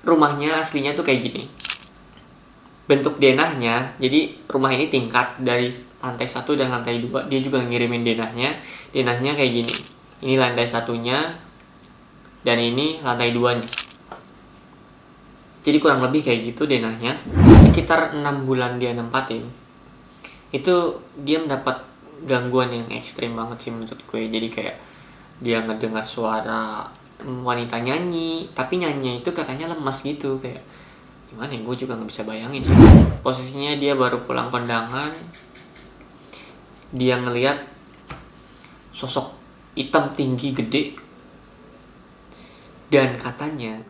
rumahnya aslinya tuh kayak gini. Bentuk denahnya, jadi rumah ini tingkat dari lantai 1 dan lantai 2. Dia juga ngirimin denahnya. Denahnya kayak gini. Ini lantai 1-nya dan ini lantai 2-nya. Jadi kurang lebih kayak gitu denahnya. Sekitar 6 bulan dia nempatin. Itu dia mendapat gangguan yang ekstrim banget sih menurut gue. Jadi kayak dia ngedengar suara wanita nyanyi, tapi nyanyi itu katanya lemas gitu, kayak gimana ya, gue juga nggak bisa bayangin sih. Posisinya dia baru pulang kondangan, dia ngelihat sosok hitam tinggi gede, dan katanya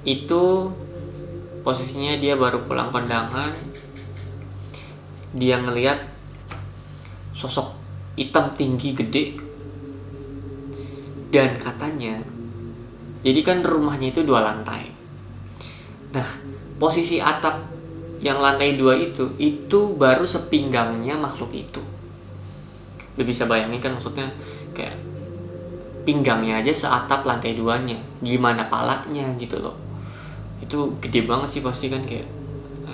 itu posisinya dia baru pulang kondangan, dia ngelihat sosok hitam tinggi gede, dan katanya, jadi kan rumahnya itu 2 lantai. Nah, posisi atap yang lantai 2 itu baru sepinggangnya makhluk itu. Lu bisa bayangin kan, maksudnya kayak pinggangnya aja seatap lantai 2-nya, gimana palanya gitu loh. Itu gede banget sih pasti kan, kayak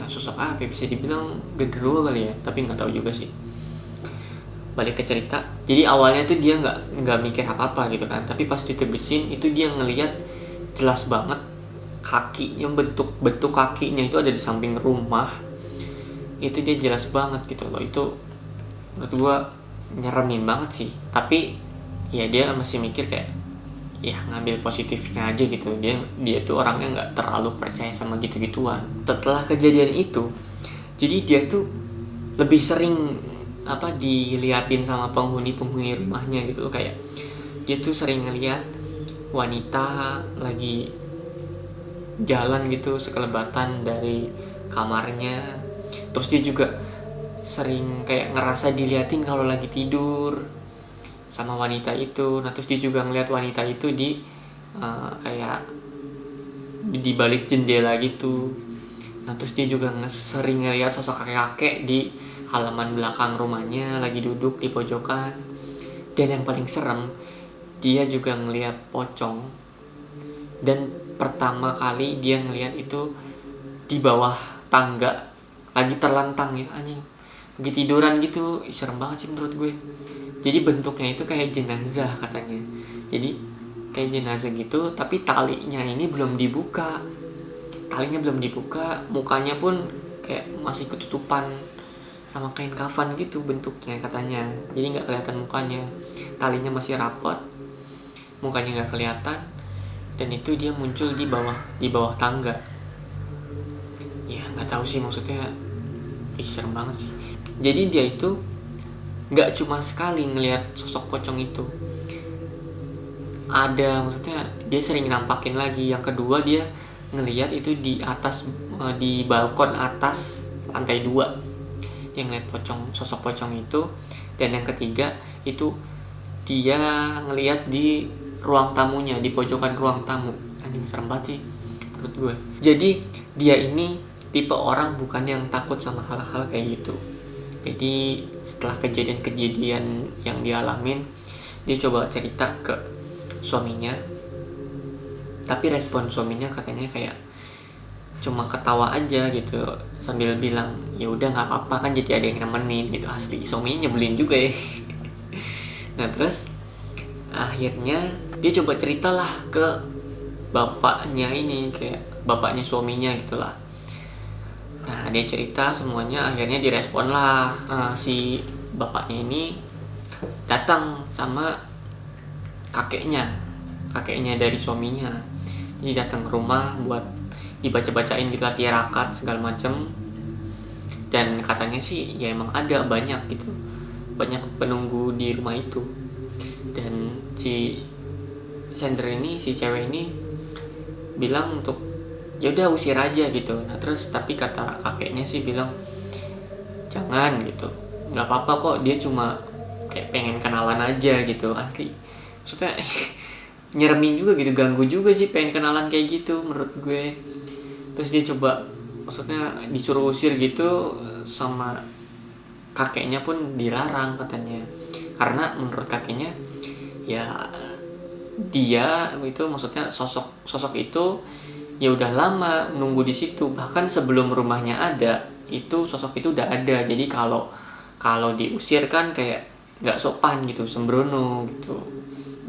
sosok apa ya, bisa dibilang genderuwo kali ya, tapi nggak tahu juga sih. Balik ke cerita, jadi awalnya tuh dia nggak mikir apa-apa gitu kan, tapi pas ditegesin itu dia ngelihat jelas banget kakinya, bentuk kakinya itu ada di samping rumah. Itu dia jelas banget gitu loh. Itu menurut gua nyeremin banget sih, tapi ya dia masih mikir kayak ya ngambil positifnya aja gitu. Dia tuh orangnya nggak terlalu percaya sama gitu-gituan. Setelah kejadian itu, jadi dia tuh lebih sering diliatin sama penghuni rumahnya gitu loh. Kayak dia tuh sering ngeliat wanita lagi jalan gitu sekelebatan dari kamarnya. Terus dia juga sering kayak ngerasa diliatin kalau lagi tidur sama wanita itu. Nah terus dia juga ngeliat wanita itu di kayak di balik jendela gitu. Nah terus dia juga sering ngeliat sosok kakek-kakek di halaman belakang rumahnya lagi duduk di pojokan. Dan yang paling serem, dia juga ngeliat pocong. Dan pertama kali dia ngeliat itu di bawah tangga, lagi terlentang ya anjing, lagi tiduran gitu. Serem banget sih menurut gue. Jadi bentuknya itu kayak jenazah katanya. Jadi kayak jenazah gitu, tapi talinya ini belum dibuka. Mukanya pun kayak masih ketutupan sama kain kafan gitu bentuknya katanya. Jadi nggak kelihatan mukanya, talinya masih rapat, mukanya nggak kelihatan. Dan itu dia muncul di bawah tangga. Ya nggak tahu sih, maksudnya serem banget sih. Jadi dia itu nggak cuma sekali ngelihat sosok pocong itu, maksudnya dia sering nampakin lagi. Yang kedua dia ngelihat itu di atas, di balkon atas lantai 2, dia ngelihat sosok pocong itu. Dan yang ketiga itu dia ngelihat di ruang tamunya, di pojokan ruang tamu. Anjing serem banget sih menurut gue. Jadi dia ini tipe orang bukan yang takut sama hal-hal kayak gitu. Jadi setelah kejadian-kejadian yang dialamin, dia coba cerita ke suaminya. Tapi respon suaminya katanya kayak cuma ketawa aja gitu, sambil bilang ya udah nggak apa-apa kan, jadi ada yang nemenin gitu. Asli suaminya nyebelin juga ya. Nah terus akhirnya dia coba ceritalah ke bapaknya ini, kayak bapaknya suaminya gitulah. Nah dia cerita semuanya, akhirnya direspon lah. Si bapaknya ini datang sama kakeknya dari suaminya. Jadi datang ke rumah buat dibaca-bacain gitu lah, tirakat segala macem. Dan katanya sih ya emang ada banyak penunggu di rumah itu. Dan si sender ini, si cewek ini bilang untuk ya udah usir aja gitu. Nah terus tapi kata kakeknya sih bilang jangan gitu, nggak apa-apa kok, dia cuma kayak pengen kenalan aja gitu asli. Maksudnya nyeremin juga gitu, ganggu juga sih pengen kenalan kayak gitu menurut gue. Terus dia coba, maksudnya disuruh usir gitu sama kakeknya pun dilarang katanya, karena menurut kakeknya ya dia itu, maksudnya sosok itu ya udah lama nunggu di situ, bahkan sebelum rumahnya ada itu sosok itu udah ada. Jadi kalau diusir kan kayak nggak sopan gitu, sembrono gitu.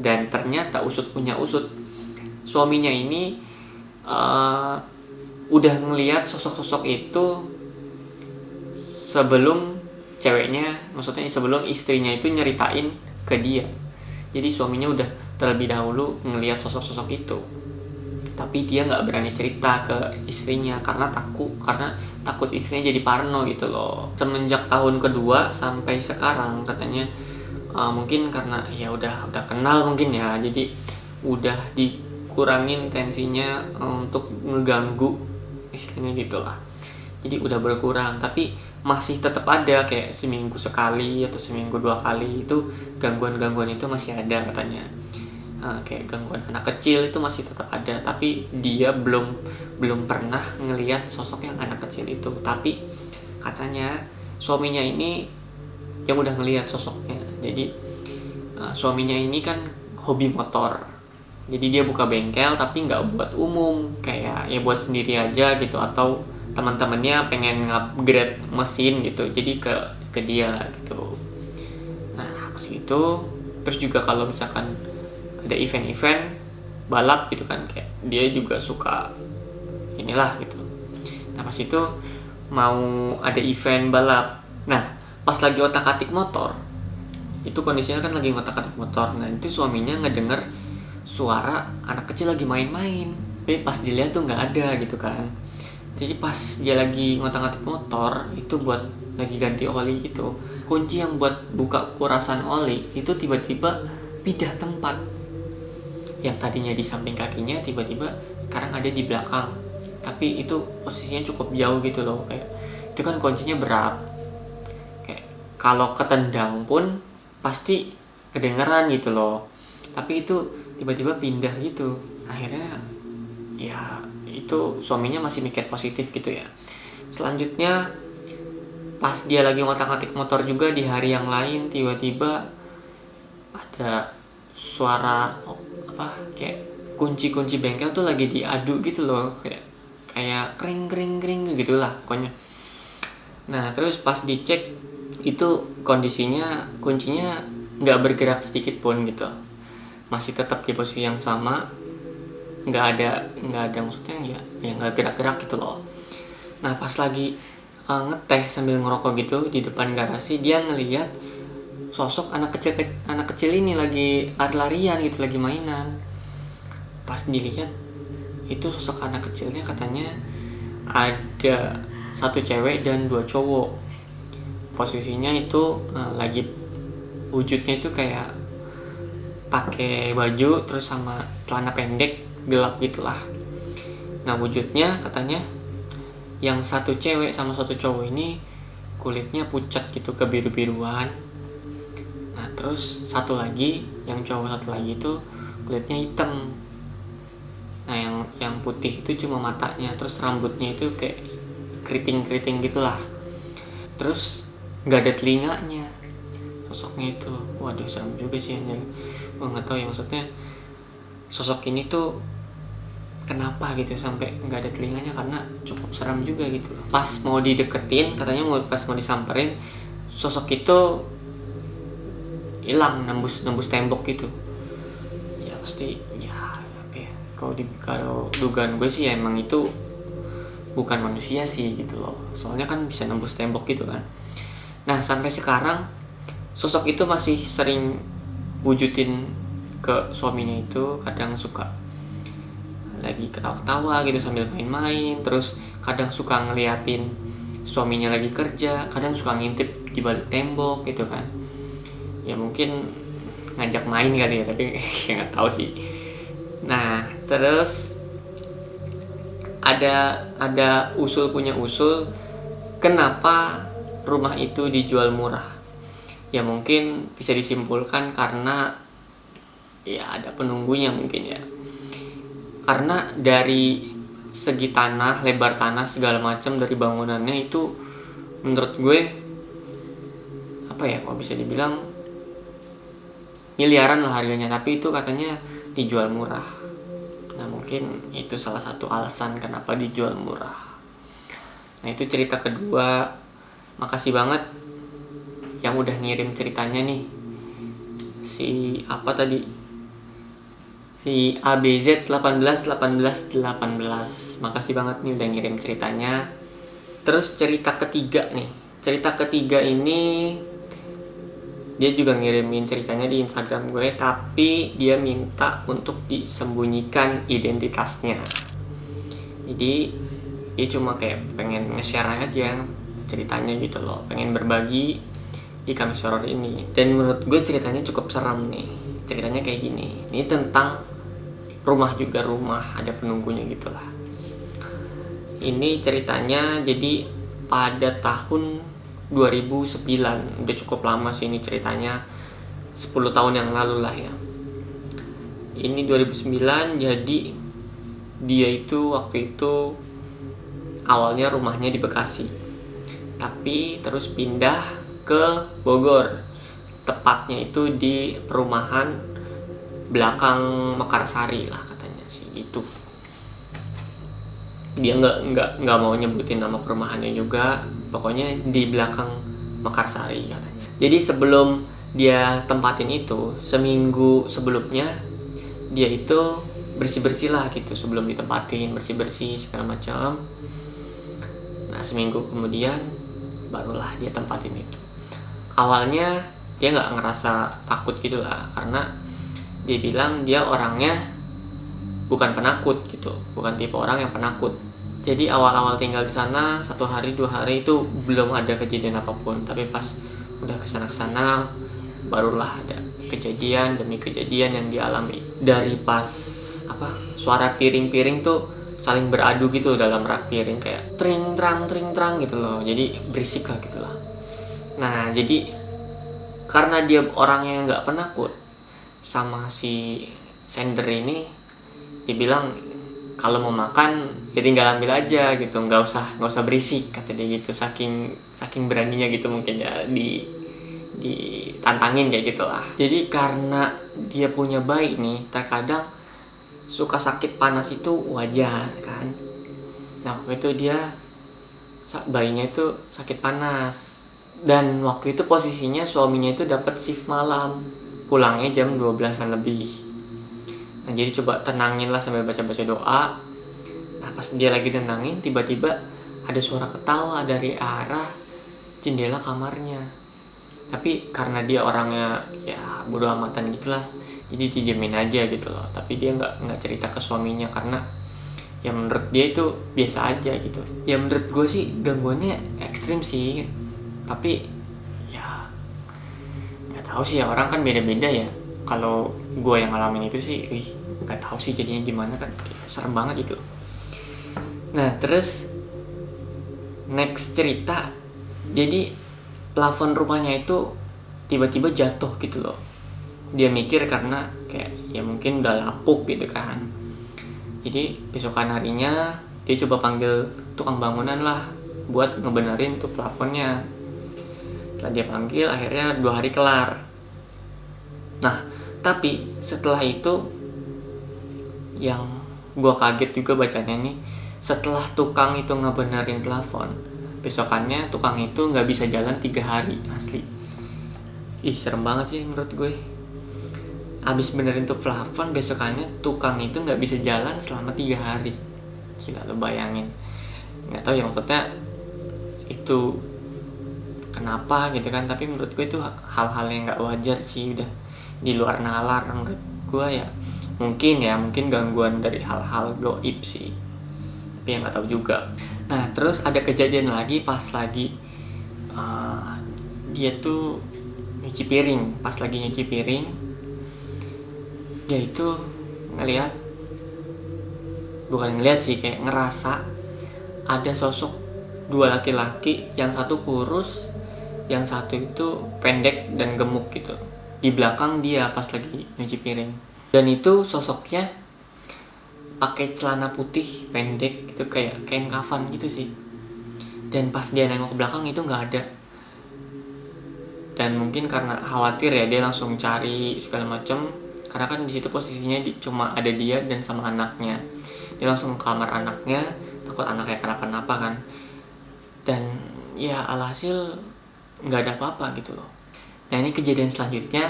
Dan ternyata usut punya usut, suaminya ini udah ngelihat sosok-sosok itu sebelum ceweknya, maksudnya sebelum istrinya itu nyeritain ke dia. Jadi suaminya udah terlebih dahulu ngelihat sosok-sosok itu, tapi dia nggak berani cerita ke istrinya karena takut istrinya jadi parno gitu loh. Semenjak tahun kedua sampai sekarang katanya mungkin karena ya udah kenal mungkin ya, jadi udah dikurangin tensinya untuk ngeganggu istilahnya gitulah. Jadi udah berkurang, tapi masih tetap ada kayak seminggu sekali atau seminggu 2 kali itu gangguan itu masih ada katanya. Kayak gangguan anak kecil itu masih tetap ada, tapi dia belum pernah ngelihat sosok yang anak kecil itu. Tapi katanya suaminya ini yang udah ngelihat sosoknya. Jadi suaminya ini kan hobi motor, jadi dia buka bengkel tapi nggak buat umum, kayak ya buat sendiri aja gitu, atau teman-temannya pengen upgrade mesin gitu jadi ke dia gitu. Nah pas itu terus juga kalau misalkan ada event-event balap gitu kan, kayak dia juga suka inilah gitu. Nah pas itu mau ada event balap, nah pas lagi otak-atik motor itu kondisinya kan lagi ngotak-atik motor. Nah itu suaminya ngedenger suara anak kecil lagi main-main, tapi pas dilihat tuh nggak ada gitu kan. Jadi pas dia lagi ngotak-ngatik motor itu buat lagi ganti oli gitu, kunci yang buat buka kurasan oli itu tiba-tiba pindah tempat. Yang tadinya di samping kakinya tiba-tiba sekarang ada di belakang, tapi itu posisinya cukup jauh gitu loh. Kayak itu kan kuncinya berat, kayak kalau ketendang pun pasti kedengeran gitu loh, tapi itu tiba-tiba pindah gitu. Akhirnya ya itu suaminya masih mikir positif gitu ya. Selanjutnya pas dia lagi ngotak-ngatik motor juga di hari yang lain, tiba-tiba ada suara kayak kunci bengkel tuh lagi diadu gitu loh, kayak kring gitulah pokoknya. Nah terus pas dicek itu kondisinya kuncinya nggak bergerak sedikit pun gitu, masih tetap di posisi yang sama, nggak ada maksudnya ya nggak gerak-gerak gitu loh. Nah pas lagi ngeteh sambil ngerokok gitu di depan garasi, dia ngelihat sosok anak kecil ini lagi lari-larian gitu, lagi mainan. Pas dilihat itu sosok anak kecilnya katanya ada 1 cewek dan 2 cowok. Posisinya itu lagi wujudnya itu kayak pakai baju terus sama celana pendek gelap gitulah. Nah wujudnya katanya yang 1 cewek sama 1 cowok ini kulitnya pucat gitu, kebiru-biruan. Nah terus satu lagi, yang cowok satu lagi itu kulitnya hitam. Nah yang putih itu cuma matanya, terus rambutnya itu kayak keriting gitulah. Terus nggak ada telinganya sosoknya itu. Waduh serem juga sih anjir. Gue nggak tahu ya, maksudnya sosok ini tuh kenapa gitu sampai nggak ada telinganya, karena cukup seram juga gitu. Pas mau dideketin katanya, pas mau disamperin, sosok itu hilang, nembus tembok gitu. Ya pasti ya apa ya, kalau dugaan gue sih ya emang itu bukan manusia sih gitu loh, soalnya kan bisa nembus tembok gitu kan. Nah sampai sekarang sosok itu masih sering wujudin ke suaminya itu, kadang suka lagi ketawa-ketawa gitu sambil main-main, terus kadang suka ngeliatin suaminya lagi kerja, kadang suka ngintip di balik tembok gitu kan. Ya mungkin ngajak main kali ya, tapi ya nggak tahu sih. Nah terus ada usul kenapa rumah itu dijual murah. Ya mungkin bisa disimpulkan karena ya ada penunggunya mungkin ya. Karena dari segi tanah, lebar tanah segala macam dari bangunannya itu menurut gue apa ya, kalau bisa dibilang miliaran lah harganya, tapi itu katanya dijual murah. Nah mungkin itu salah satu alasan kenapa dijual murah. Nah itu cerita kedua. Makasih banget yang udah ngirim ceritanya nih, si apa tadi, si ABZ 18. Makasih banget nih udah ngirim ceritanya. Terus cerita ketiga nih. Cerita ketiga ini dia juga ngirimin ceritanya di Instagram gue, tapi dia minta untuk disembunyikan identitasnya. Jadi dia cuma kayak pengen nge-share aja ceritanya gitu loh, pengen berbagi di Kamis Horor ini. Dan menurut gue ceritanya cukup serem nih. Ceritanya kayak gini. Ini tentang rumah juga, rumah ada penunggunya gitulah. Ini ceritanya jadi pada tahun 2009. Udah cukup lama sih ini ceritanya, 10 tahun yang lalu lah ya. Ini 2009, jadi dia itu waktu itu awalnya rumahnya di Bekasi, tapi terus pindah ke Bogor. Tepatnya itu di perumahan belakang Mekarsari lah katanya sih gitu. Dia nggak mau nyebutin nama perumahannya juga, pokoknya di belakang Mekarsari katanya. Jadi sebelum dia tempatin itu, seminggu sebelumnya dia itu bersih-bersih lah gitu, sebelum ditempatin bersih-bersih segala macam. Nah seminggu kemudian barulah dia tempatin itu. Awalnya dia nggak ngerasa takut gitu lah, karena dia bilang dia orangnya bukan penakut gitu, bukan tipe orang yang penakut. Jadi awal-awal tinggal di sana 1 hari 2 hari itu belum ada kejadian apapun, tapi pas udah kesana barulah ada kejadian demi kejadian yang dialami. Dari pas suara piring-piring tuh saling beradu gitu dalam rak piring, kayak tring trang gitu loh, jadi berisik lah gitu lah. Nah jadi karena dia orangnya nggak penakut, sama si sender ini dibilang kalau mau makan ya tinggal ambil aja gitu, nggak usah berisik kata dia gitu, saking beraninya gitu mungkin ya, ditantangin kayak gitulah. Jadi karena dia punya bayi nih, terkadang suka sakit panas itu wajar kan. Nah waktu itu dia bayinya itu sakit panas, dan waktu itu posisinya suaminya itu dapat shift malam, pulangnya jam 12-an lebih. Nah jadi coba tenangin lah sambil baca-baca doa. Nah pas dia lagi tenangin, tiba-tiba ada suara ketawa dari arah jendela kamarnya. Tapi karena dia orangnya ya bodo amatan gitulah, jadi didiemin aja gitu loh. Tapi dia nggak cerita ke suaminya, karena ya menurut dia itu biasa aja gitu. Ya menurut gue sih gangguannya ekstrim sih, tapi ya nggak tahu sih ya, orang kan beda-beda ya. Kalau gue yang ngalamin itu sih, nggak tahu sih jadinya gimana kan, serem banget gitu. Nah terus next cerita, jadi plafon rumahnya itu tiba-tiba jatuh gitu loh. Dia mikir karena kayak ya mungkin udah lapuk gitu kan. Jadi besokan harinya dia coba panggil tukang bangunan lah buat ngebenerin tuh plafonnya. Setelah dia panggil, akhirnya 2 hari kelar. Nah tapi setelah itu yang gue kaget juga bacanya nih, setelah tukang itu ngebenerin plafon, besokannya tukang itu nggak bisa jalan 3 hari asli. Serem banget sih menurut gue. Abis benerin tuh plafon, besokannya tukang itu nggak bisa jalan selama 3 hari. Gila, lo bayangin. Nggak tahu ya maksudnya itu kenapa gitu kan, tapi menurut gue itu hal-hal yang nggak wajar sih, udah di luar nalar menurut gue ya. Mungkin gangguan dari hal-hal gaib sih, tapi yang nggak tahu juga. Nah terus ada kejadian lagi pas lagi dia tuh nyuci piring. Pas lagi nyuci piring, dia itu ngelihat sih, kayak ngerasa ada sosok 2 laki-laki, yang satu kurus, yang satu itu pendek dan gemuk gitu. Di belakang dia pas lagi nyuci piring. Dan itu sosoknya pakai celana putih pendek gitu, kayak kain kafan gitu sih. Dan pas dia nengok ke belakang itu nggak ada. Dan mungkin karena khawatir ya, dia langsung cari segala macam. Karena kan di situ posisinya cuma ada dia dan sama anaknya. Dia langsung ke kamar anaknya, takut anaknya kenapa-napa kan. Dan ya alhasil nggak ada apa-apa gitu loh. Nah ini kejadian selanjutnya,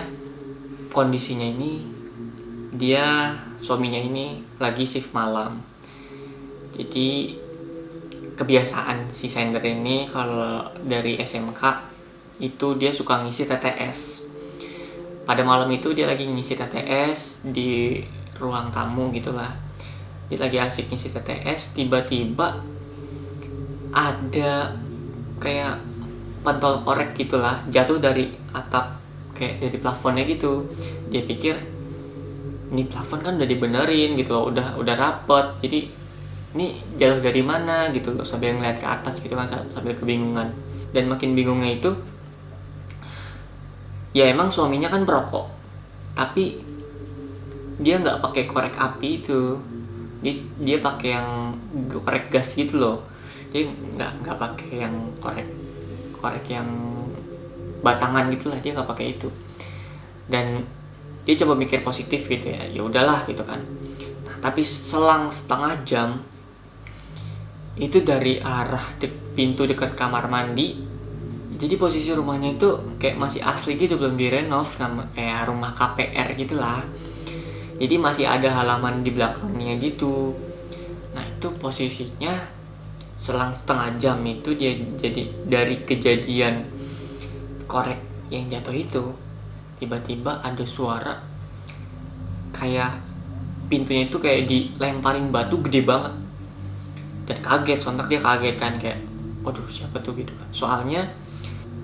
kondisinya ini dia, suaminya ini lagi shift malam. Jadi kebiasaan si sender ini kalau dari SMK itu dia suka ngisi TTS. Pada malam itu dia lagi ngisi TTS di ruang tamu gitulah. Dia lagi asik ngisi TTS, tiba-tiba ada kayak pentol korek gitulah jatuh dari atap, kayak dari plafonnya gitu. Dia pikir ini plafon kan udah dibenerin gitu loh, udah rapet, jadi ini jatuh dari mana gitu loh, sambil ngeliat ke atas gitu kan, sambil kebingungan. Dan makin bingungnya itu, ya emang suaminya kan perokok, tapi dia nggak pakai korek api itu, dia pakai yang korek gas gitu loh. Dia nggak pakai yang korek yang batangan gitulah, dia nggak pakai itu. Dan dia coba mikir positif gitu ya udahlah gitu kan. Nah, tapi selang setengah jam itu dari arah pintu dekat kamar mandi, jadi posisi rumahnya itu kayak masih asli gitu, belum direnov, kayak rumah KPR gitulah. Jadi masih ada halaman di belakangnya gitu. Nah itu posisinya selang setengah jam itu dia, jadi dari kejadian korek yang jatuh itu, tiba-tiba ada suara kayak pintunya itu kayak dilemparin batu gede banget. Dan kaget, sontak dia kaget kan, kayak waduh siapa tuh gitu kan. Soalnya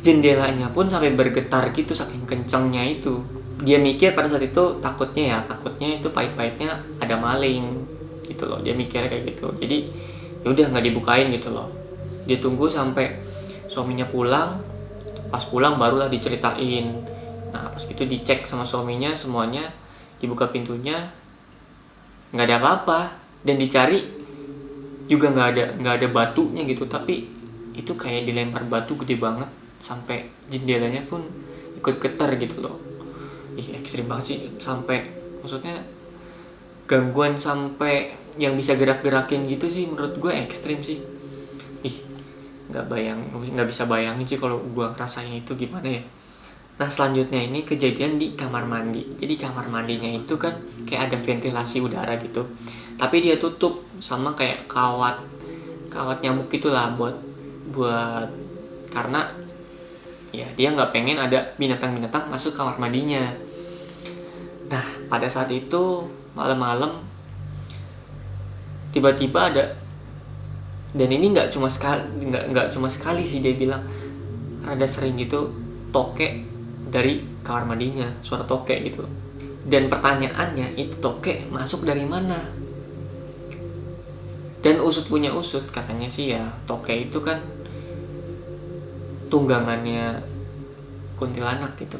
jendelanya pun sampai bergetar gitu saking kencengnya itu. Dia mikir pada saat itu takutnya itu pahit-pahitnya ada maling gitu loh, dia mikir kayak gitu. Jadi ya udah nggak dibukain gitu loh. Dia tunggu sampai suaminya pulang. Pas pulang barulah diceritain. Nah pas gitu dicek sama suaminya, semuanya dibuka pintunya, nggak ada apa-apa. Dan dicari juga nggak ada batunya gitu, tapi itu kayak dilempar batu gede banget sampai jendelanya pun ikut getar gitu loh. Ekstrim banget sih, sampai maksudnya gangguan sampai yang bisa gerak-gerakin gitu sih, menurut gue ekstrim sih. Nggak bisa bayangin sih kalau gue ngerasain itu gimana ya. Nah selanjutnya ini kejadian di kamar mandi. Jadi kamar mandinya itu kan kayak ada ventilasi udara gitu, tapi dia tutup sama kayak kawat nyamuk gitulah, buat karena ya dia nggak pengen ada binatang-binatang masuk kamar mandinya. Nah pada saat itu malam-malam tiba-tiba ada, dan ini nggak cuma sekali sih, dia bilang ada sering gitu tokek dari kamar mandinya, suara tokek gitu. Dan pertanyaannya, itu tokek masuk dari mana? Dan usut punya usut, katanya sih ya tokek itu kan tunggangannya kuntilanak gitu.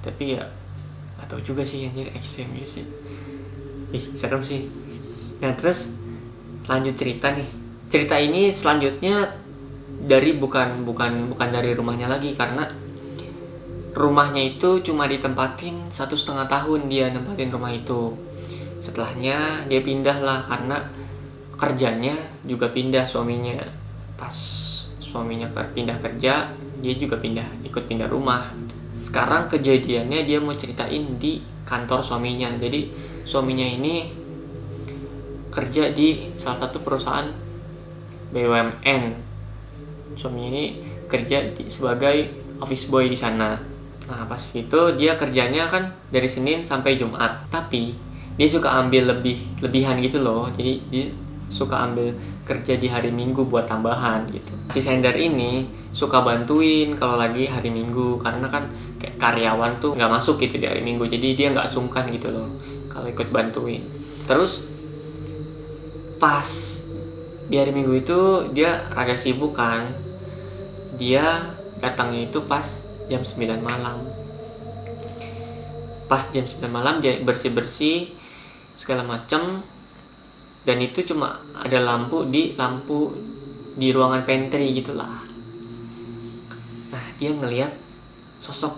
Tapi ya gak tahu juga sih, anjir ekstrem gitu sih. Serem sih. Nah terus lanjut cerita nih. Cerita ini selanjutnya dari bukan dari rumahnya lagi, karena rumahnya itu cuma ditempatin 1,5 tahun dia nempatin rumah itu. Setelahnya dia pindah lah, karena kerjanya juga pindah suaminya. Pas suaminya pindah kerja, dia juga ikut pindah rumah. Sekarang kejadiannya dia mau ceritain di kantor suaminya. Jadi suaminya ini kerja di salah satu perusahaan BUMN. Suaminya ini kerja sebagai office boy di sana. Nah pas itu dia kerjanya kan dari Senin sampai Jumat, tapi dia suka ambil lebihan gitu loh. Jadi dia suka ambil kerja di hari Minggu buat tambahan gitu. Si sender ini suka bantuin kalau lagi hari Minggu, karena kan kayak karyawan tuh nggak masuk gitu di hari Minggu, jadi dia nggak sungkan gitu loh kalau ikut bantuin. Terus pas di hari Minggu itu dia rada sibuk kan, dia datangnya itu pas jam 9 malam. Pas jam 9 malam dia bersih-bersih segala macam, dan itu cuma ada lampu di ruangan pantry gitulah. Nah, dia ngelihat sosok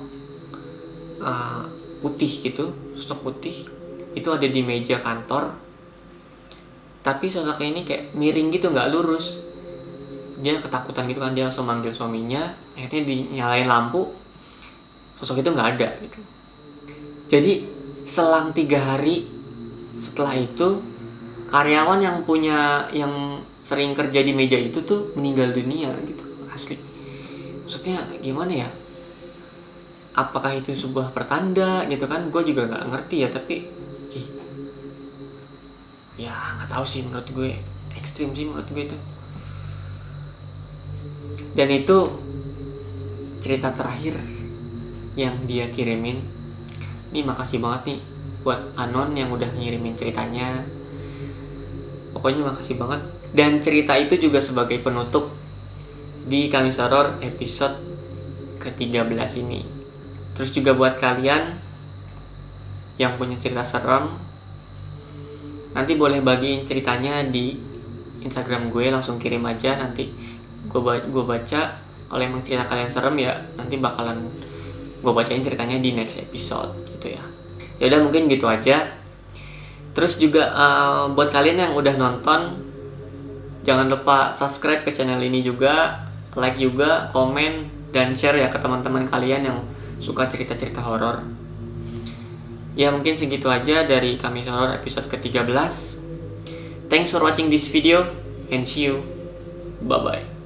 putih gitu, sosok putih itu ada di meja kantor, tapi sosoknya ini kayak miring gitu, nggak lurus. Dia ketakutan gitu kan, dia langsung manggil suaminya, akhirnya dinyalain lampu, sosok itu nggak ada gitu. Jadi selang 3 hari setelah itu, karyawan yang sering kerja di meja itu tuh meninggal dunia gitu, asli. Maksudnya gimana ya? Apakah itu sebuah pertanda gitu kan? Gue juga nggak ngerti ya, tapi ya nggak tahu sih, menurut gue ekstrim sih menurut gue itu. Dan itu cerita terakhir yang dia kirimin. Nih, makasih banget nih buat Anon yang udah ngirimin ceritanya. Pokoknya makasih banget. Dan cerita itu juga sebagai penutup di Kamis Horor episode ke-13 ini. Terus juga buat kalian yang punya cerita serem, nanti boleh bagiin ceritanya di Instagram gue, langsung kirim aja, nanti gue baca. Kalau emang cerita kalian serem ya nanti bakalan gue bacain ceritanya di next episode gitu ya. Ya udah, mungkin gitu aja. Terus juga buat kalian yang udah nonton, jangan lupa subscribe ke channel ini juga, like juga, komen, dan share ya ke teman-teman kalian yang suka cerita-cerita horor. Ya mungkin segitu aja dari Kamis Horor episode ke-13. Thanks for watching this video and see you. Bye bye.